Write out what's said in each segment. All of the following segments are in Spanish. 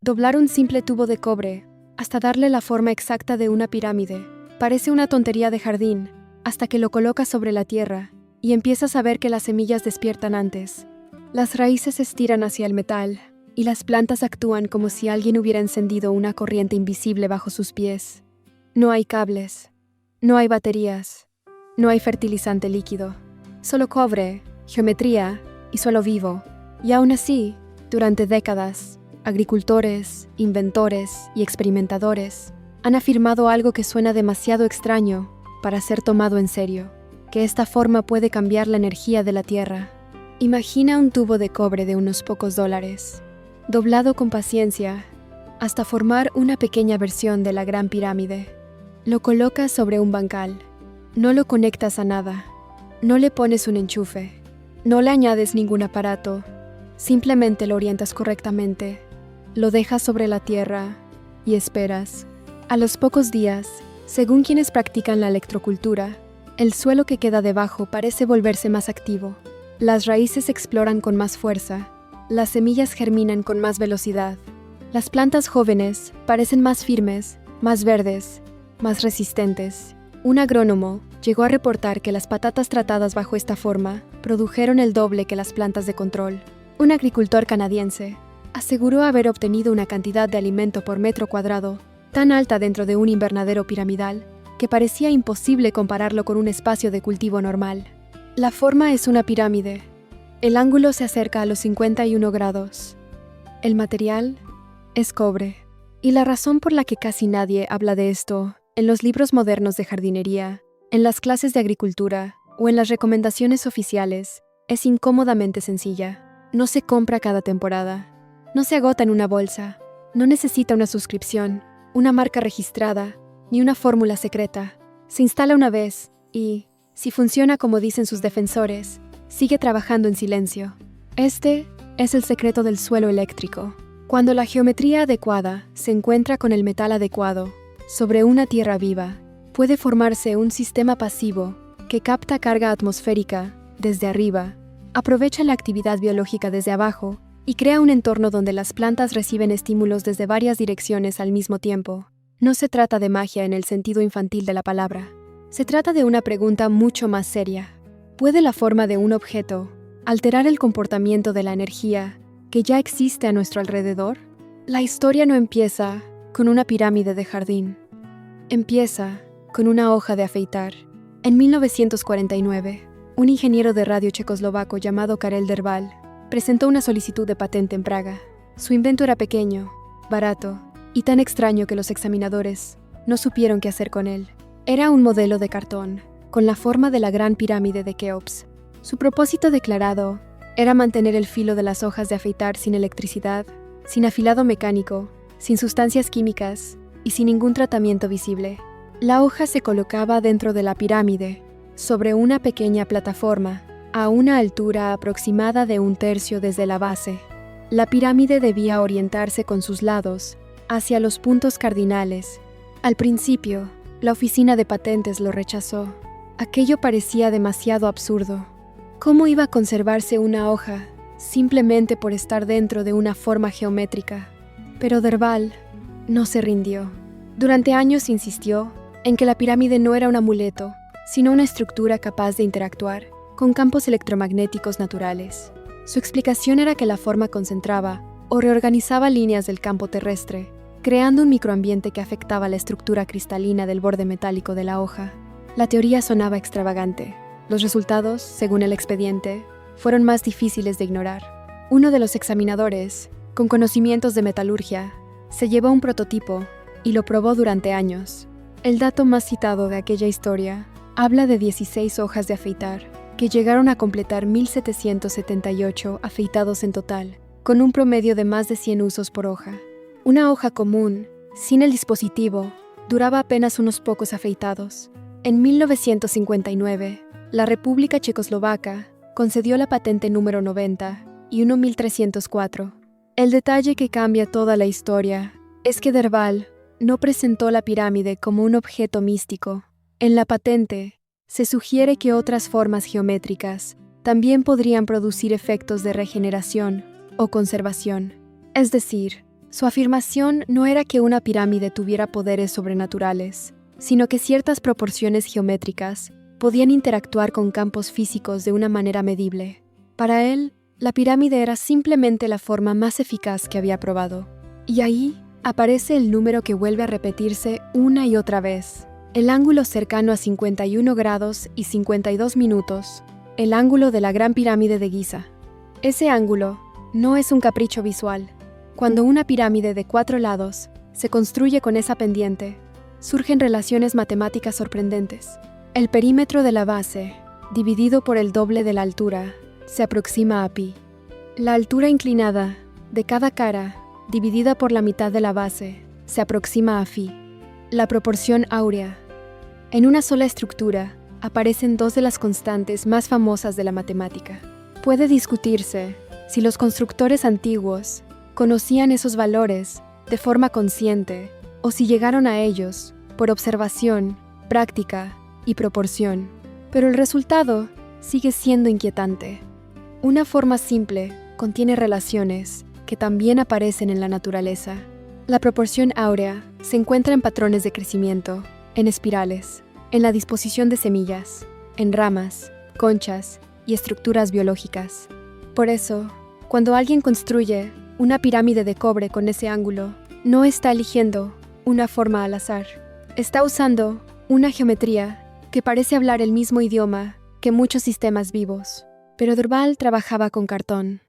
Doblar un simple tubo de cobre, hasta darle la forma exacta de una pirámide, parece una tontería de jardín, hasta que lo colocas sobre la tierra y empiezas a ver que las semillas despiertan antes. Las raíces se estiran hacia el metal y las plantas actúan como si alguien hubiera encendido una corriente invisible bajo sus pies. No hay cables, no hay baterías, no hay fertilizante líquido, solo cobre, geometría y suelo vivo. Y aún así, durante décadas, agricultores, inventores y experimentadores han afirmado algo que suena demasiado extraño para ser tomado en serio, que esta forma puede cambiar la energía de la Tierra. Imagina un tubo de cobre de unos pocos dólares, doblado con paciencia, hasta formar una pequeña versión de la Gran Pirámide. Lo colocas sobre un bancal, no lo conectas a nada, no le pones un enchufe, no le añades ningún aparato, simplemente lo orientas correctamente, lo dejas sobre la tierra y esperas. A los pocos días, según quienes practican la electrocultura, el suelo que queda debajo parece volverse más activo. Las raíces exploran con más fuerza, las semillas germinan con más velocidad. Las plantas jóvenes parecen más firmes, más verdes, más resistentes. Un agrónomo llegó a reportar que las patatas tratadas bajo esta forma produjeron el doble que las plantas de control. Un agricultor canadiense aseguró haber obtenido una cantidad de alimento por metro cuadrado tan alta dentro de un invernadero piramidal que parecía imposible compararlo con un espacio de cultivo normal. La forma es una pirámide. El ángulo se acerca a los 51 grados. El material es cobre. Y la razón por la que casi nadie habla de esto en los libros modernos de jardinería, en las clases de agricultura o en las recomendaciones oficiales es incómodamente sencilla. No se compra cada temporada. No se agota en una bolsa. No necesita una suscripción, una marca registrada, ni una fórmula secreta. Se instala una vez y, si funciona como dicen sus defensores, sigue trabajando en silencio. Este es el secreto del suelo eléctrico. Cuando la geometría adecuada se encuentra con el metal adecuado, sobre una tierra viva, puede formarse un sistema pasivo que capta carga atmosférica desde arriba, aprovecha la actividad biológica desde abajo y crea un entorno donde las plantas reciben estímulos desde varias direcciones al mismo tiempo. No se trata de magia en el sentido infantil de la palabra. Se trata de una pregunta mucho más seria. ¿Puede la forma de un objeto alterar el comportamiento de la energía que ya existe a nuestro alrededor? La historia no empieza con una pirámide de jardín. Empieza con una hoja de afeitar. En 1949, un ingeniero de radio checoslovaco llamado Karel Derval presentó una solicitud de patente en Praga. Su invento era pequeño, barato y tan extraño que los examinadores no supieron qué hacer con él. Era un modelo de cartón, con la forma de la Gran Pirámide de Keops. Su propósito declarado era mantener el filo de las hojas de afeitar sin electricidad, sin afilado mecánico, sin sustancias químicas y sin ningún tratamiento visible. La hoja se colocaba dentro de la pirámide, sobre una pequeña plataforma, a una altura aproximada de 1/3 desde la base. La pirámide debía orientarse con sus lados hacia los puntos cardinales. Al principio, la oficina de patentes lo rechazó. Aquello parecía demasiado absurdo. ¿Cómo iba a conservarse una hoja simplemente por estar dentro de una forma geométrica? Pero Derval no se rindió. Durante años insistió en que la pirámide no era un amuleto, sino una estructura capaz de interactuar con campos electromagnéticos naturales. Su explicación era que la forma concentraba o reorganizaba líneas del campo terrestre, creando un microambiente que afectaba la estructura cristalina del borde metálico de la hoja. La teoría sonaba extravagante. Los resultados, según el expediente, fueron más difíciles de ignorar. Uno de los examinadores, con conocimientos de metalurgia, se llevó un prototipo y lo probó durante años. El dato más citado de aquella historia habla de 16 hojas de afeitar, que llegaron a completar 1,778 afeitados en total, con un promedio de más de 100 usos por hoja. Una hoja común, sin el dispositivo, duraba apenas unos pocos afeitados. En 1959, la República Checoslovaca concedió la patente número 90 y 1304. El detalle que cambia toda la historia es que Derval no presentó la pirámide como un objeto místico. En la patente, se sugiere que otras formas geométricas también podrían producir efectos de regeneración o conservación. Es decir, Su afirmación no era que una pirámide tuviera poderes sobrenaturales, sino que ciertas proporciones geométricas podían interactuar con campos físicos de una manera medible. Para él, la pirámide era simplemente la forma más eficaz que había probado. Y ahí aparece el número que vuelve a repetirse una y otra vez. El ángulo cercano a 51 grados y 52 minutos, el ángulo de la Gran Pirámide de Giza. Ese ángulo no es un capricho visual. Cuando una pirámide de 4 lados se construye con esa pendiente, surgen relaciones matemáticas sorprendentes. El perímetro de la base, dividido por el doble de la altura, se aproxima a pi. La altura inclinada de cada cara, dividida por la mitad de la base, se aproxima a phi. La proporción áurea. En una sola estructura aparecen dos de las constantes más famosas de la matemática. Puede discutirse si los constructores antiguos conocían esos valores de forma consciente o si llegaron a ellos por observación, práctica y proporción. Pero el resultado sigue siendo inquietante. Una forma simple contiene relaciones que también aparecen en la naturaleza. La proporción áurea se encuentra en patrones de crecimiento, en espirales, en la disposición de semillas, en ramas, conchas y estructuras biológicas. Por eso, cuando alguien construye una pirámide de cobre con ese ángulo, no está eligiendo una forma al azar. Está usando una geometría que parece hablar el mismo idioma que muchos sistemas vivos. Pero Durval trabajaba con cartón.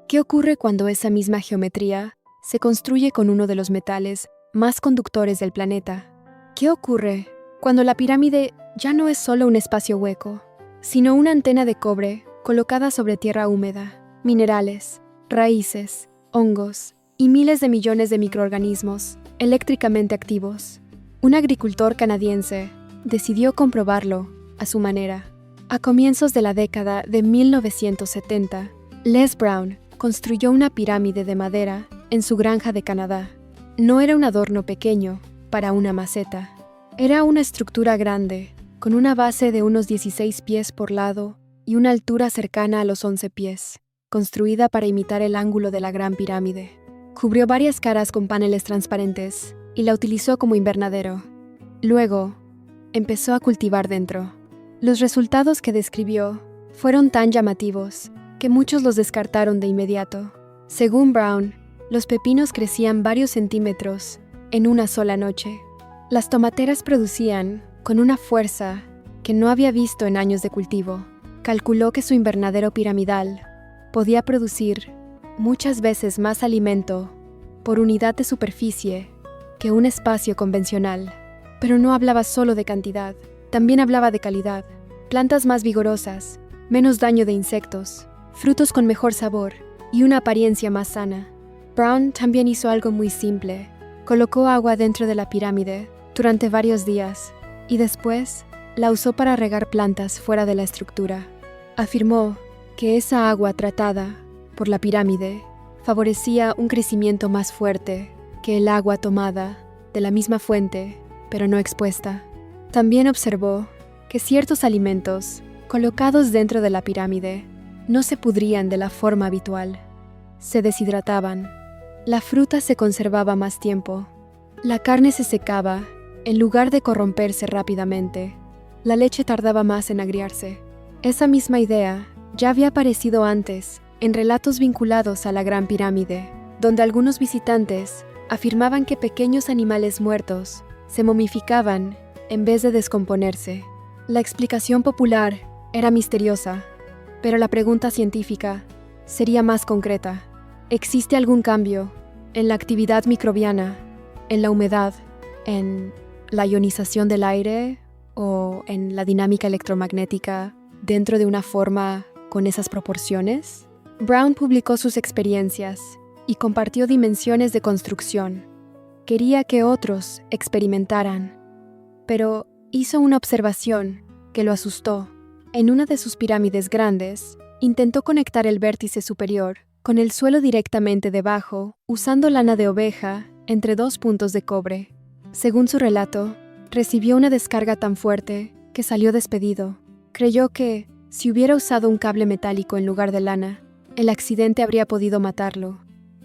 ¿Qué ocurre cuando esa misma geometría se construye con uno de los metales más conductores del planeta? ¿Qué ocurre cuando la pirámide ya no es solo un espacio hueco, sino una antena de cobre colocada sobre tierra húmeda, minerales, raíces, hongos y miles de millones de microorganismos eléctricamente activos? Un agricultor canadiense decidió comprobarlo a su manera. A comienzos de la década de 1970, Les Brown construyó una pirámide de madera en su granja de Canadá. No era un adorno pequeño para una maceta. Era una estructura grande, con una base de unos 16 pies por lado y una altura cercana a los 11 pies, construida para imitar el ángulo de la Gran Pirámide. Cubrió varias caras con paneles transparentes y la utilizó como invernadero. Luego, empezó a cultivar dentro. Los resultados que describió fueron tan llamativos que muchos los descartaron de inmediato. Según Brown, los pepinos crecían varios centímetros en una sola noche. Las tomateras producían con una fuerza que no había visto en años de cultivo. Calculó que su invernadero piramidal podía producir muchas veces más alimento por unidad de superficie que un espacio convencional. Pero no hablaba solo de cantidad, también hablaba de calidad. Plantas más vigorosas, menos daño de insectos, frutos con mejor sabor y una apariencia más sana. Brown también hizo algo muy simple. Colocó agua dentro de la pirámide durante varios días y después la usó para regar plantas fuera de la estructura. Afirmó que esa agua tratada por la pirámide favorecía un crecimiento más fuerte que el agua tomada de la misma fuente, pero no expuesta. También observó que ciertos alimentos colocados dentro de la pirámide no se pudrían de la forma habitual. Se deshidrataban. La fruta se conservaba más tiempo. La carne se secaba en lugar de corromperse rápidamente. La leche tardaba más en agriarse. Esa misma idea ya había aparecido antes en relatos vinculados a la Gran Pirámide, donde algunos visitantes afirmaban que pequeños animales muertos se momificaban en vez de descomponerse. La explicación popular era misteriosa, pero la pregunta científica sería más concreta. ¿Existe algún cambio en la actividad microbiana, en la humedad, en la ionización del aire o en la dinámica electromagnética dentro de una forma con esas proporciones? Brown publicó sus experiencias y compartió dimensiones de construcción. Quería que otros experimentaran, pero hizo una observación que lo asustó. En una de sus pirámides grandes, intentó conectar el vértice superior con el suelo directamente debajo, usando lana de oveja entre dos puntos de cobre. Según su relato, recibió una descarga tan fuerte que salió despedido. Creyó que, si hubiera usado un cable metálico en lugar de lana, el accidente habría podido matarlo.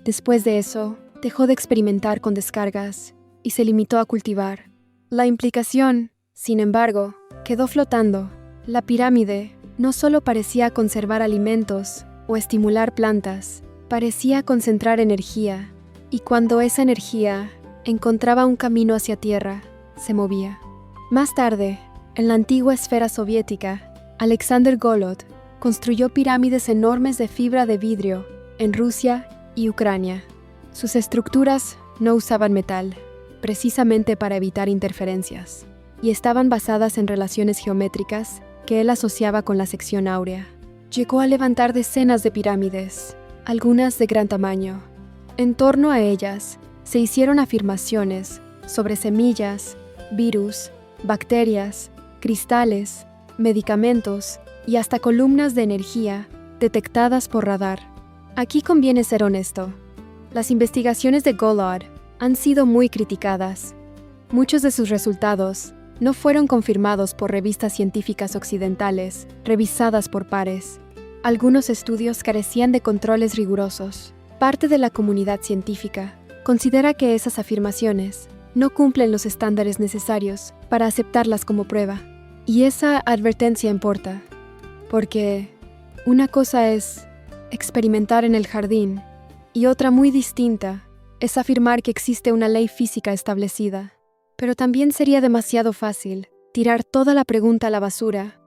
Después de eso, dejó de experimentar con descargas y se limitó a cultivar. La implicación, sin embargo, quedó flotando. La pirámide no solo parecía conservar alimentos o estimular plantas, parecía concentrar energía, y cuando esa energía encontraba un camino hacia tierra, se movía. Más tarde, en la antigua esfera soviética, Alexander Golod construyó pirámides enormes de fibra de vidrio en Rusia y Ucrania. Sus estructuras no usaban metal, precisamente para evitar interferencias, y estaban basadas en relaciones geométricas que él asociaba con la sección áurea. Llegó a levantar decenas de pirámides, algunas de gran tamaño. En torno a ellas se hicieron afirmaciones sobre semillas, virus, bacterias, cristales, medicamentos y hasta columnas de energía detectadas por radar. Aquí conviene ser honesto. Las investigaciones de Golod han sido muy criticadas. Muchos de sus resultados no fueron confirmados por revistas científicas occidentales, revisadas por pares. Algunos estudios carecían de controles rigurosos. Parte de la comunidad científica considera que esas afirmaciones no cumplen los estándares necesarios para aceptarlas como prueba. Y esa advertencia importa, porque una cosa es experimentar en el jardín y otra muy distinta es afirmar que existe una ley física establecida. Pero también sería demasiado fácil tirar toda la pregunta a la basura,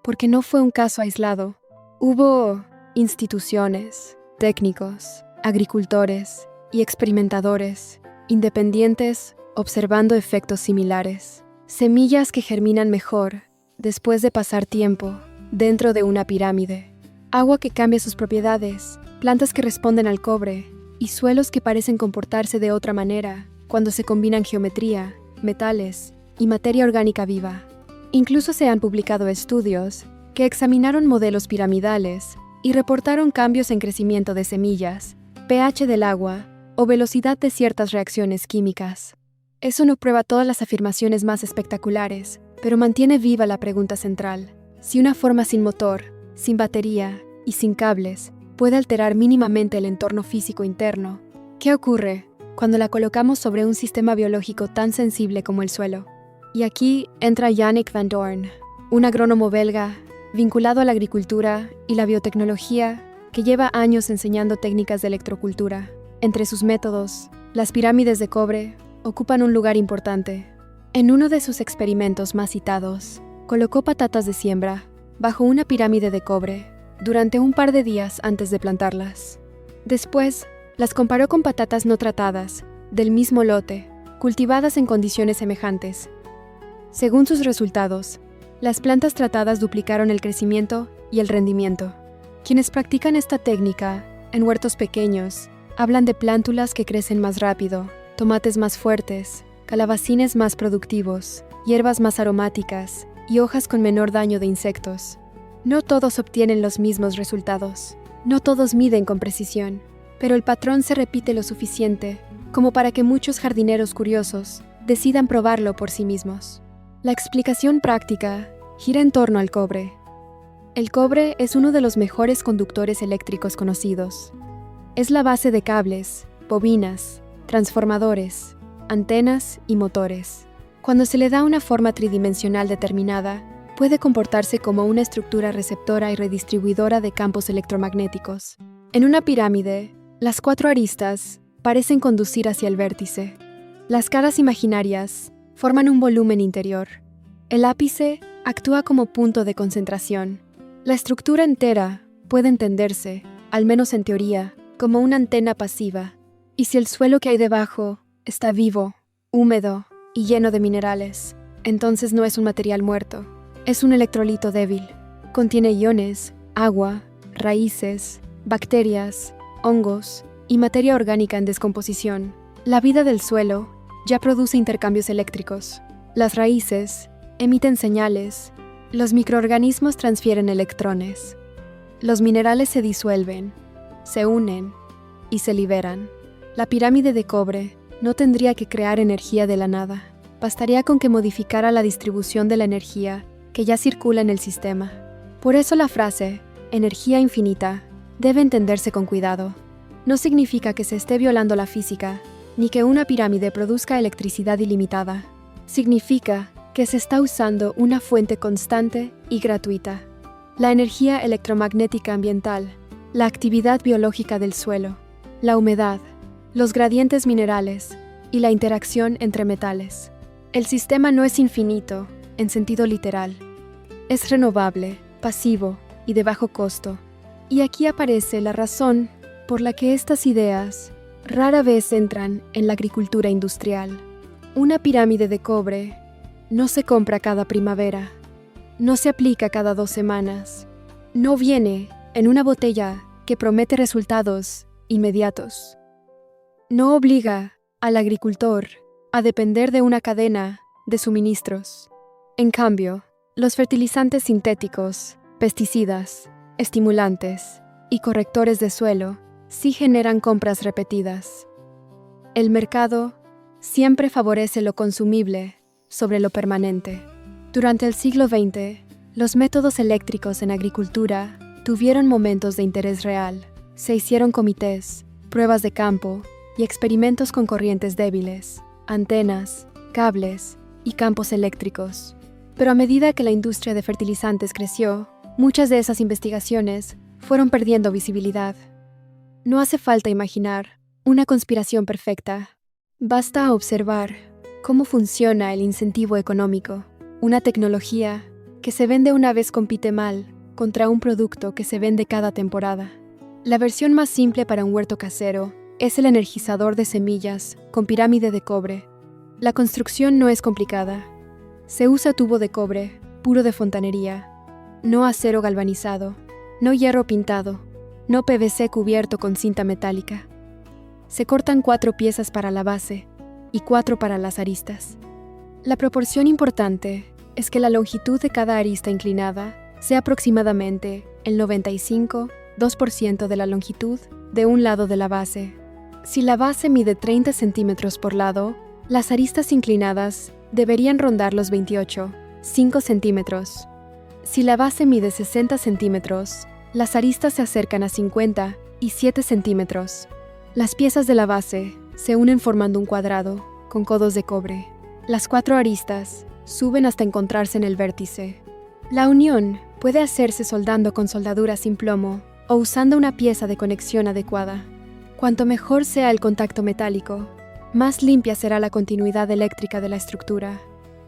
porque no fue un caso aislado. Hubo instituciones, técnicos, agricultores y experimentadores, independientes, observando efectos similares. Semillas que germinan mejor después de pasar tiempo dentro de una pirámide. Agua que cambia sus propiedades, plantas que responden al cobre y suelos que parecen comportarse de otra manera cuando se combinan geometría, metales y materia orgánica viva. Incluso se han publicado estudios que examinaron modelos piramidales y reportaron cambios en crecimiento de semillas, pH del agua o velocidad de ciertas reacciones químicas. Eso no prueba todas las afirmaciones más espectaculares, pero mantiene viva la pregunta central. Si una forma sin motor, sin batería y sin cables puede alterar mínimamente el entorno físico interno, ¿qué ocurre cuando la colocamos sobre un sistema biológico tan sensible como el suelo? Y aquí entra Yannick Van Doorn, un agrónomo belga vinculado a la agricultura y la biotecnología que lleva años enseñando técnicas de electrocultura. Entre sus métodos, las pirámides de cobre ocupan un lugar importante. En uno de sus experimentos más citados, colocó patatas de siembra bajo una pirámide de cobre durante un par de días antes de plantarlas. Después, las comparó con patatas no tratadas, del mismo lote, cultivadas en condiciones semejantes. Según sus resultados, las plantas tratadas duplicaron el crecimiento y el rendimiento. Quienes practican esta técnica en huertos pequeños hablan de plántulas que crecen más rápido, tomates más fuertes, calabacines más productivos, hierbas más aromáticas y hojas con menor daño de insectos. No todos obtienen los mismos resultados. No todos miden con precisión, pero el patrón se repite lo suficiente como para que muchos jardineros curiosos decidan probarlo por sí mismos. La explicación práctica gira en torno al cobre. El cobre es uno de los mejores conductores eléctricos conocidos. Es la base de cables, bobinas, transformadores, antenas y motores. Cuando se le da una forma tridimensional determinada, puede comportarse como una estructura receptora y redistribuidora de campos electromagnéticos. En una pirámide, las 4 aristas parecen conducir hacia el vértice. Las caras imaginarias forman un volumen interior. El ápice actúa como punto de concentración. La estructura entera puede entenderse, al menos en teoría, como una antena pasiva. Y si el suelo que hay debajo está vivo, húmedo y lleno de minerales, entonces no es un material muerto. Es un electrolito débil. Contiene iones, agua, raíces, bacterias, hongos y materia orgánica en descomposición. La vida del suelo ya produce intercambios eléctricos. Las raíces emiten señales. Los microorganismos transfieren electrones. Los minerales se disuelven, se unen y se liberan. La pirámide de cobre no tendría que crear energía de la nada. Bastaría con que modificara la distribución de la energía que ya circula en el sistema. Por eso la frase, energía infinita, debe entenderse con cuidado. no significa que se esté violando la física, ni que una pirámide produzca electricidad ilimitada. Significa que se está usando una fuente constante y gratuita. La energía electromagnética ambiental, la actividad biológica del suelo, la humedad, los gradientes minerales y la interacción entre metales. El sistema no es infinito, en sentido literal. Es renovable, pasivo y de bajo costo. Y aquí aparece la razón por la que estas ideas rara vez entran en la agricultura industrial. Una pirámide de cobre no se compra cada primavera, no se aplica cada 2 semanas, no viene en una botella que promete resultados inmediatos. No obliga al agricultor a depender de una cadena de suministros. En cambio, los fertilizantes sintéticos, pesticidas, estimulantes y correctores de suelo sí generan compras repetidas. El mercado siempre favorece lo consumible sobre lo permanente. Durante el siglo XX, los métodos eléctricos en agricultura tuvieron momentos de interés real. Se hicieron comités, pruebas de campo y experimentos con corrientes débiles, antenas, cables y campos eléctricos. Pero a medida que la industria de fertilizantes creció, muchas de esas investigaciones fueron perdiendo visibilidad. No hace falta imaginar una conspiración perfecta. Basta observar cómo funciona el incentivo económico. Una tecnología que se vende una vez compite mal contra un producto que se vende cada temporada. La versión más simple para un huerto casero es el energizador de semillas con pirámide de cobre. La construcción no es complicada. Se usa tubo de cobre, puro de fontanería, no acero galvanizado, no hierro pintado, no PVC cubierto con cinta metálica. Se cortan 4 piezas para la base y 4 para las aristas. La proporción importante es que la longitud de cada arista inclinada sea aproximadamente el 95% de la longitud de un lado de la base. Si la base mide 30 centímetros por lado, las aristas inclinadas deberían rondar los 5 centímetros. Si la base mide 60 centímetros, las aristas se acercan a 50 y 7 centímetros. Las piezas de la base se unen formando un cuadrado con codos de cobre. Las 4 aristas suben hasta encontrarse en el vértice. La unión puede hacerse soldando con soldadura sin plomo o usando una pieza de conexión adecuada. Cuanto mejor sea el contacto metálico, más limpia será la continuidad eléctrica de la estructura.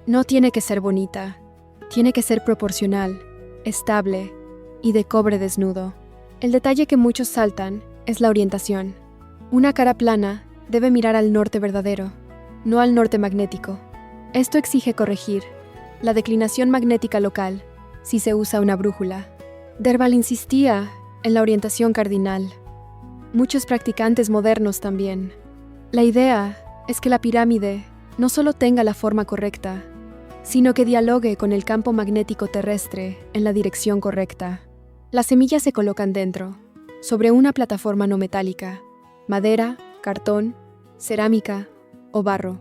No tiene que ser bonita, tiene que ser proporcional, estable y de cobre desnudo. El detalle que muchos saltan es la orientación. Una cara plana debe mirar al norte verdadero, no al norte magnético. Esto exige corregir la declinación magnética local si se usa una brújula. Derval insistía en la orientación cardinal. Muchos practicantes modernos también. La idea es que la pirámide no solo tenga la forma correcta, sino que dialogue con el campo magnético terrestre en la dirección correcta. Las semillas se colocan dentro, sobre una plataforma no metálica, madera, cartón, cerámica o barro.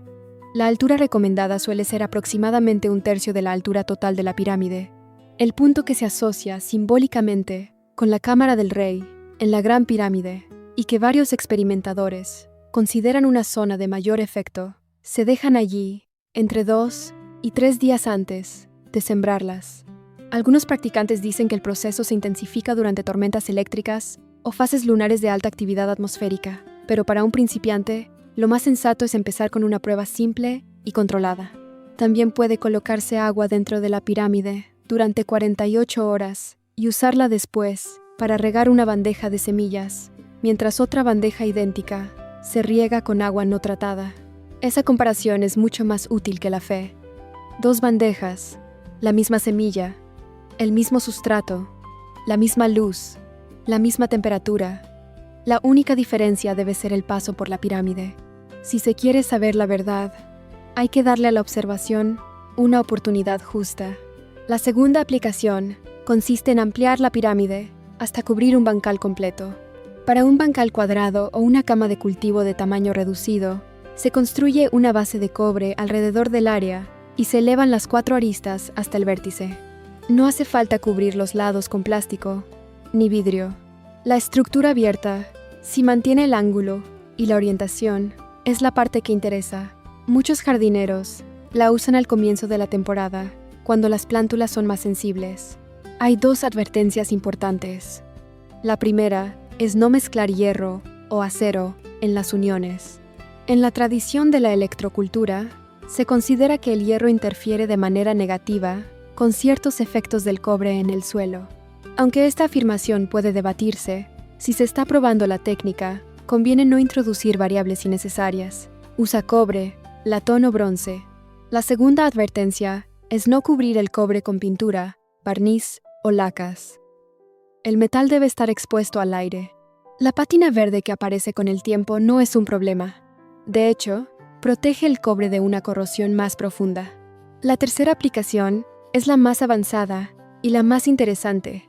La altura recomendada suele ser aproximadamente 1/3 de la altura total de la pirámide, el punto que se asocia simbólicamente con la cámara del rey en la Gran Pirámide y que varios experimentadores consideran una zona de mayor efecto. Se dejan allí entre 2 y 3 días antes de sembrarlas. Algunos practicantes dicen que el proceso se intensifica durante tormentas eléctricas o fases lunares de alta actividad atmosférica, pero para un principiante, lo más sensato es empezar con una prueba simple y controlada. También puede colocarse agua dentro de la pirámide durante 48 horas y usarla después para regar una bandeja de semillas, mientras otra bandeja idéntica se riega con agua no tratada. Esa comparación es mucho más útil que la fe. 2 bandejas, la misma semilla, el mismo sustrato, la misma luz, la misma temperatura. La única diferencia debe ser el paso por la pirámide. Si se quiere saber la verdad, hay que darle a la observación una oportunidad justa. La segunda aplicación consiste en ampliar la pirámide hasta cubrir un bancal completo. Para un bancal cuadrado o una cama de cultivo de tamaño reducido, se construye una base de cobre alrededor del área y se elevan las 4 aristas hasta el vértice. No hace falta cubrir los lados con plástico ni vidrio. La estructura abierta Si mantiene el ángulo y la orientación, es la parte que interesa. Muchos jardineros la usan al comienzo de la temporada, cuando las plántulas son más sensibles. Hay 2 advertencias importantes. La primera es no mezclar hierro o acero en las uniones. En la tradición de la electrocultura, se considera que el hierro interfiere de manera negativa con ciertos efectos del cobre en el suelo. Aunque esta afirmación puede debatirse, si se está probando la técnica, conviene no introducir variables innecesarias. Usa cobre, latón o bronce. La segunda advertencia es no cubrir el cobre con pintura, barniz o lacas. El metal debe estar expuesto al aire. La pátina verde que aparece con el tiempo no es un problema. De hecho, protege el cobre de una corrosión más profunda. La tercera aplicación es la más avanzada y la más interesante.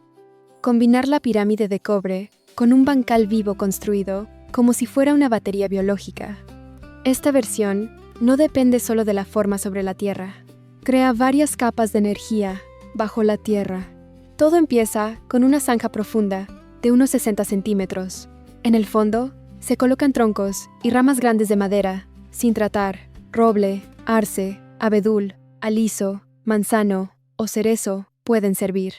Combinar la pirámide de cobre con un bancal vivo construido como si fuera una batería biológica. Esta versión no depende solo de la forma sobre la Tierra. Crea varias capas de energía bajo la Tierra. Todo empieza con una zanja profunda de unos 60 centímetros. En el fondo, se colocan troncos y ramas grandes de madera, sin tratar, roble, arce, abedul, aliso, manzano o cerezo pueden servir.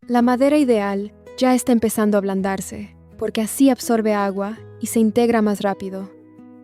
La madera ideal ya está empezando a ablandarse, porque así absorbe agua y se integra más rápido.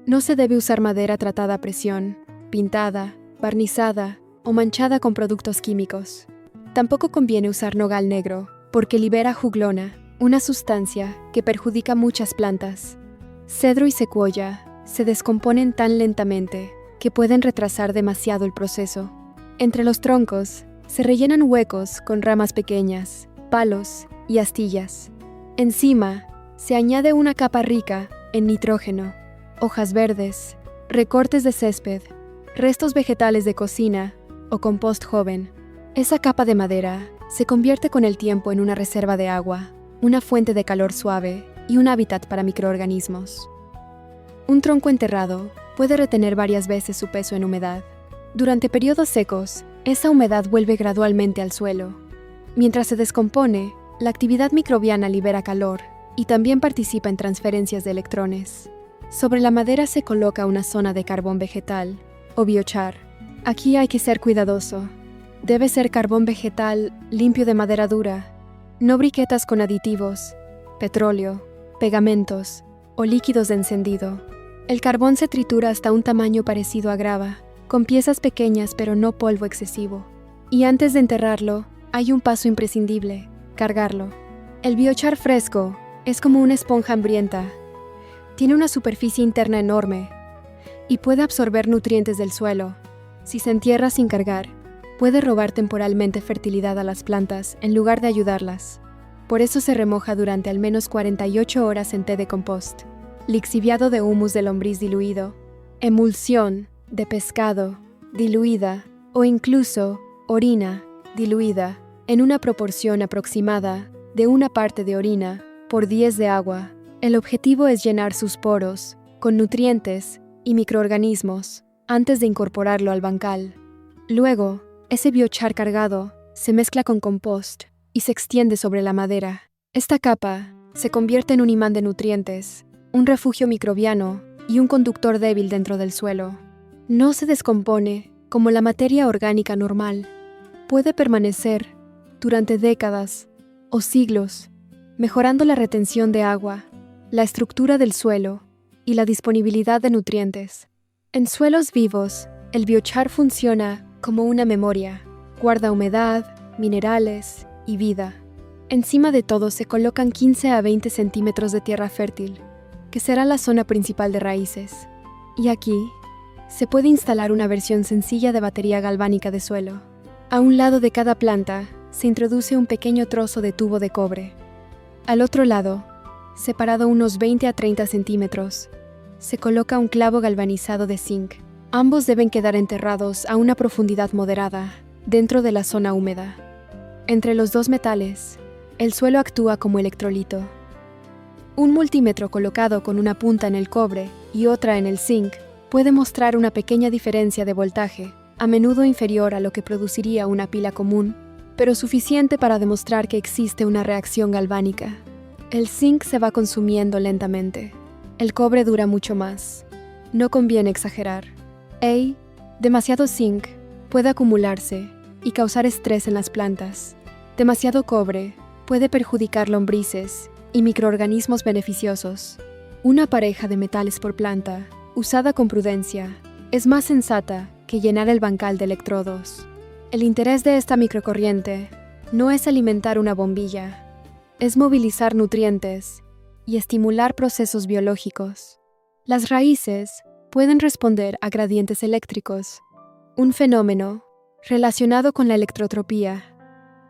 No se debe usar madera tratada a presión, pintada, barnizada o manchada con productos químicos. Tampoco conviene usar nogal negro, porque libera juglona, una sustancia que perjudica muchas plantas. Cedro y secuoya se descomponen tan lentamente que pueden retrasar demasiado el proceso. Entre los troncos se rellenan huecos con ramas pequeñas, palos y astillas. Encima se añade una capa rica en nitrógeno, hojas verdes, recortes de césped, restos vegetales de cocina o compost joven. Esa capa de madera se convierte con el tiempo en una reserva de agua, una fuente de calor suave y un hábitat para microorganismos. Un tronco enterrado puede retener varias veces su peso en humedad. Durante periodos secos, esa humedad vuelve gradualmente al suelo. Mientras se descompone, la actividad microbiana libera calor y también participa en transferencias de electrones. Sobre la madera se coloca una zona de carbón vegetal, o biochar. Aquí hay que ser cuidadoso. Debe ser carbón vegetal limpio de madera dura, no briquetas con aditivos, petróleo, pegamentos o líquidos de encendido. El carbón se tritura hasta un tamaño parecido a grava, con piezas pequeñas pero no polvo excesivo. Y antes de enterrarlo, hay un paso imprescindible: cargarlo. El biochar fresco es como una esponja hambrienta. Tiene una superficie interna enorme y puede absorber nutrientes del suelo. Si se entierra sin cargar, puede robar temporalmente fertilidad a las plantas en lugar de ayudarlas. Por eso se remoja durante al menos 48 horas en té de compost, lixiviado de humus de lombriz diluido, emulsión de pescado diluida o incluso orina diluida en una proporción aproximada de 1 parte de orina por 10 de agua. El objetivo es llenar sus poros con nutrientes y microorganismos antes de incorporarlo al bancal. Luego, ese biochar cargado se mezcla con compost y se extiende sobre la madera. Esta capa se convierte en un imán de nutrientes, un refugio microbiano y un conductor débil dentro del suelo. No se descompone como la materia orgánica normal. Puede permanecer durante décadas o siglos, mejorando la retención de agua, la estructura del suelo y la disponibilidad de nutrientes. En suelos vivos, el biochar funciona como una memoria. Guarda humedad, minerales y vida. Encima de todo se colocan 15 a 20 centímetros de tierra fértil, que será la zona principal de raíces. Y aquí se puede instalar una versión sencilla de batería galvánica de suelo. A un lado de cada planta se introduce un pequeño trozo de tubo de cobre. Al otro lado, separado unos 20 a 30 centímetros, se coloca un clavo galvanizado de zinc. Ambos deben quedar enterrados a una profundidad moderada, dentro de la zona húmeda. Entre los dos metales, el suelo actúa como electrolito. Un multímetro colocado con una punta en el cobre y otra en el zinc puede mostrar una pequeña diferencia de voltaje, a menudo inferior a lo que produciría una pila común, pero suficiente para demostrar que existe una reacción galvánica. El zinc se va consumiendo lentamente. El cobre dura mucho más. No conviene exagerar. Demasiado zinc puede acumularse y causar estrés en las plantas. Demasiado cobre puede perjudicar lombrices y microorganismos beneficiosos. Una pareja de metales por planta, usada con prudencia, es más sensata que llenar el bancal de electrodos. El interés de esta microcorriente no es alimentar una bombilla, es movilizar nutrientes y estimular procesos biológicos. Las raíces pueden responder a gradientes eléctricos, un fenómeno relacionado con la electrotropía.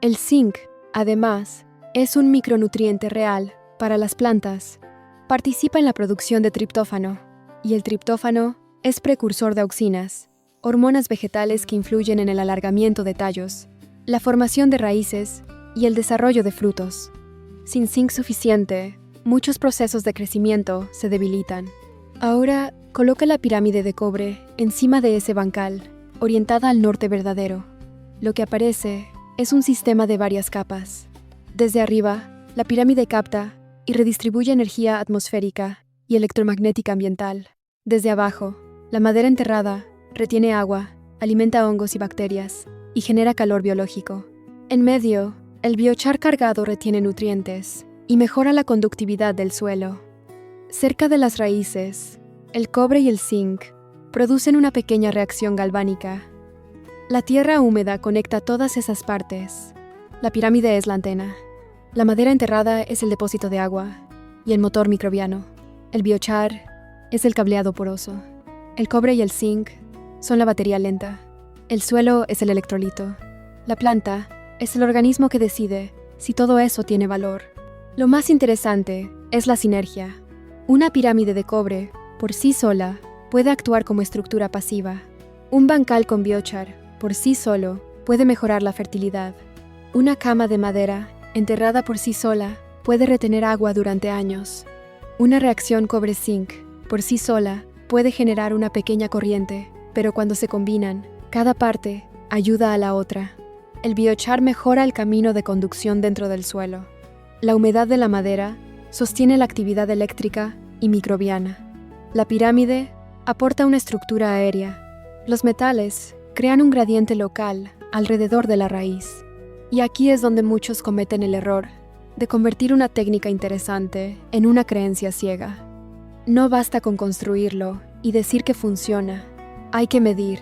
El zinc, además, es un micronutriente real para las plantas. Participa en la producción de triptófano, y el triptófano es precursor de auxinas, hormonas vegetales que influyen en el alargamiento de tallos, la formación de raíces y el desarrollo de frutos. Sin zinc suficiente, muchos procesos de crecimiento se debilitan. Ahora, coloca la pirámide de cobre encima de ese bancal, orientada al norte verdadero. Lo que aparece es un sistema de varias capas. Desde arriba, la pirámide capta y redistribuye energía atmosférica y electromagnética ambiental. Desde abajo, la madera enterrada retiene agua, alimenta hongos y bacterias y genera calor biológico. En medio, el biochar cargado retiene nutrientes y mejora la conductividad del suelo. Cerca de las raíces, el cobre y el zinc producen una pequeña reacción galvánica. La tierra húmeda conecta todas esas partes. La pirámide es la antena. La madera enterrada es el depósito de agua y el motor microbiano. El biochar es el cableado poroso. El cobre y el zinc son la batería lenta. El suelo es el electrolito. La planta es el organismo que decide si todo eso tiene valor. Lo más interesante es la sinergia. Una pirámide de cobre, por sí sola, puede actuar como estructura pasiva. Un bancal con biochar, por sí solo, puede mejorar la fertilidad. Una cama de madera, enterrada por sí sola, puede retener agua durante años. Una reacción cobre-zinc, por sí sola, puede generar una pequeña corriente, pero cuando se combinan, cada parte ayuda a la otra. El biochar mejora el camino de conducción dentro del suelo. La humedad de la madera sostiene la actividad eléctrica y microbiana. La pirámide aporta una estructura aérea. Los metales crean un gradiente local alrededor de la raíz. Y aquí es donde muchos cometen el error de convertir una técnica interesante en una creencia ciega. No basta con construirlo y decir que funciona. Hay que medir.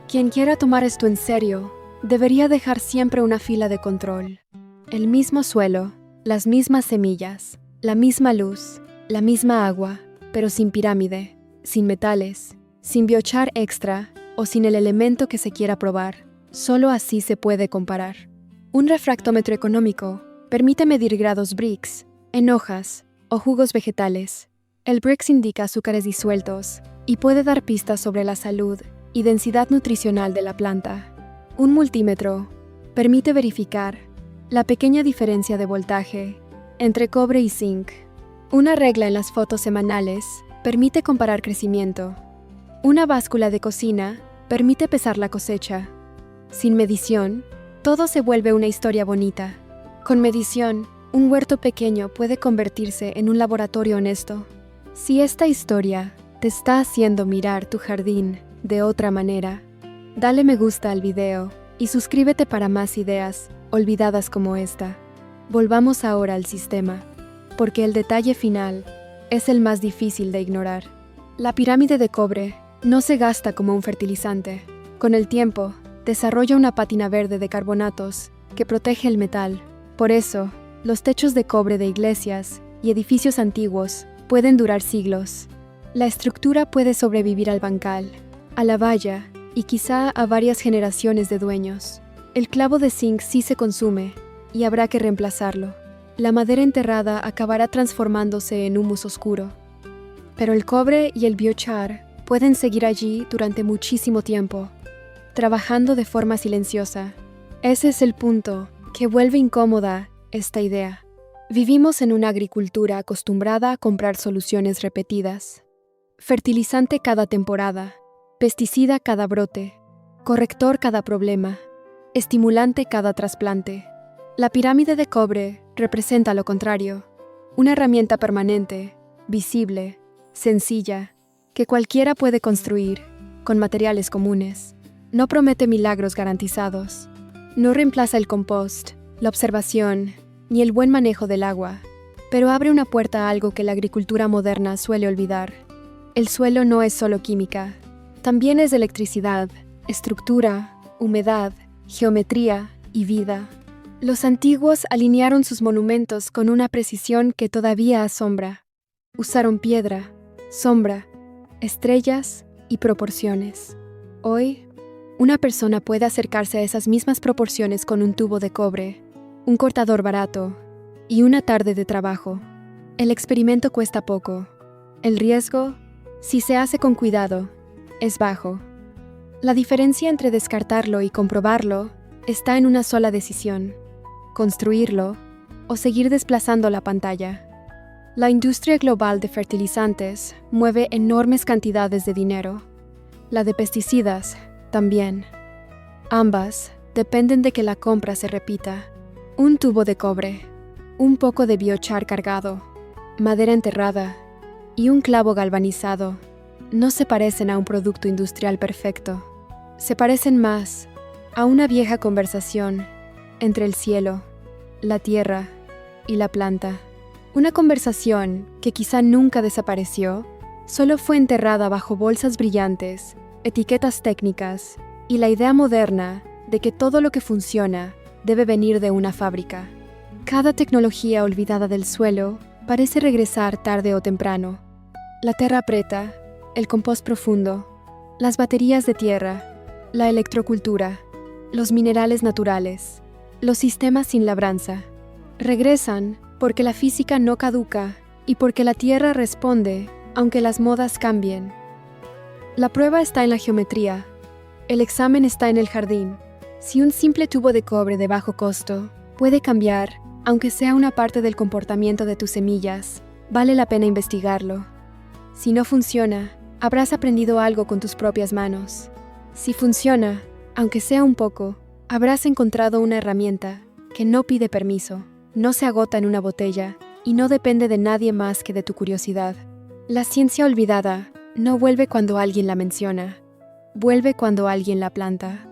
Quien quiera tomar esto en serio debería dejar siempre una fila de control. El mismo suelo, las mismas semillas, la misma luz, la misma agua, pero sin pirámide, sin metales, sin biochar extra o sin el elemento que se quiera probar. Solo así se puede comparar. Un refractómetro económico permite medir grados Brix en hojas o jugos vegetales. El Brix indica azúcares disueltos y puede dar pistas sobre la salud y densidad nutricional de la planta. Un multímetro permite verificar la pequeña diferencia de voltaje entre cobre y zinc. Una regla en las fotos semanales permite comparar crecimiento. Una báscula de cocina permite pesar la cosecha. Sin medición, todo se vuelve una historia bonita. Con medición, un huerto pequeño puede convertirse en un laboratorio honesto. Si esta historia te está haciendo mirar tu jardín de otra manera, dale me gusta al video y suscríbete para más ideas olvidadas como esta. Volvamos ahora al sistema, porque el detalle final es el más difícil de ignorar. La pirámide de cobre no se gasta como un fertilizante. Con el tiempo, desarrolla una pátina verde de carbonatos que protege el metal. Por eso, los techos de cobre de iglesias y edificios antiguos pueden durar siglos. La estructura puede sobrevivir al bancal, a la valla y quizá a varias generaciones de dueños. El clavo de zinc sí se consume y habrá que reemplazarlo. La madera enterrada acabará transformándose en humus oscuro. Pero el cobre y el biochar pueden seguir allí durante muchísimo tiempo, trabajando de forma silenciosa. Ese es el punto que vuelve incómoda esta idea. Vivimos en una agricultura acostumbrada a comprar soluciones repetidas. Fertilizante cada temporada, pesticida cada brote, corrector cada problema, estimulante cada trasplante. La pirámide de cobre representa lo contrario. Una herramienta permanente, visible, sencilla, que cualquiera puede construir, con materiales comunes. No promete milagros garantizados. No reemplaza el compost, la observación, ni el buen manejo del agua, pero abre una puerta a algo que la agricultura moderna suele olvidar. El suelo no es solo química, también es electricidad, estructura, humedad, geometría y vida. Los antiguos alinearon sus monumentos con una precisión que todavía asombra. Usaron piedra, sombra, estrellas y proporciones. Hoy, una persona puede acercarse a esas mismas proporciones con un tubo de cobre, un cortador barato y una tarde de trabajo. El experimento cuesta poco. El riesgo, si se hace con cuidado, es bajo. La diferencia entre descartarlo y comprobarlo está en una sola decisión: construirlo o seguir desplazando la pantalla. La industria global de fertilizantes mueve enormes cantidades de dinero. La de pesticidas también. Ambas dependen de que la compra se repita. Un tubo de cobre, un poco de biochar cargado, madera enterrada y un clavo galvanizado no se parecen a un producto industrial perfecto. Se parecen más a una vieja conversación entre el cielo, la tierra y la planta. Una conversación que quizá nunca desapareció, solo fue enterrada bajo bolsas brillantes, etiquetas técnicas y la idea moderna de que todo lo que funciona debe venir de una fábrica. Cada tecnología olvidada del suelo parece regresar tarde o temprano. La tierra aprieta, el compost profundo, las baterías de tierra, la electrocultura, los minerales naturales, los sistemas sin labranza. Regresan porque la física no caduca y porque la tierra responde aunque las modas cambien. La prueba está en la geometría. El examen está en el jardín. Si un simple tubo de cobre de bajo costo puede cambiar, aunque sea una parte del comportamiento de tus semillas, vale la pena investigarlo. Si no funciona, habrás aprendido algo con tus propias manos. Si funciona, aunque sea un poco, habrás encontrado una herramienta que no pide permiso, no se agota en una botella y no depende de nadie más que de tu curiosidad. La ciencia olvidada no vuelve cuando alguien la menciona, vuelve cuando alguien la planta.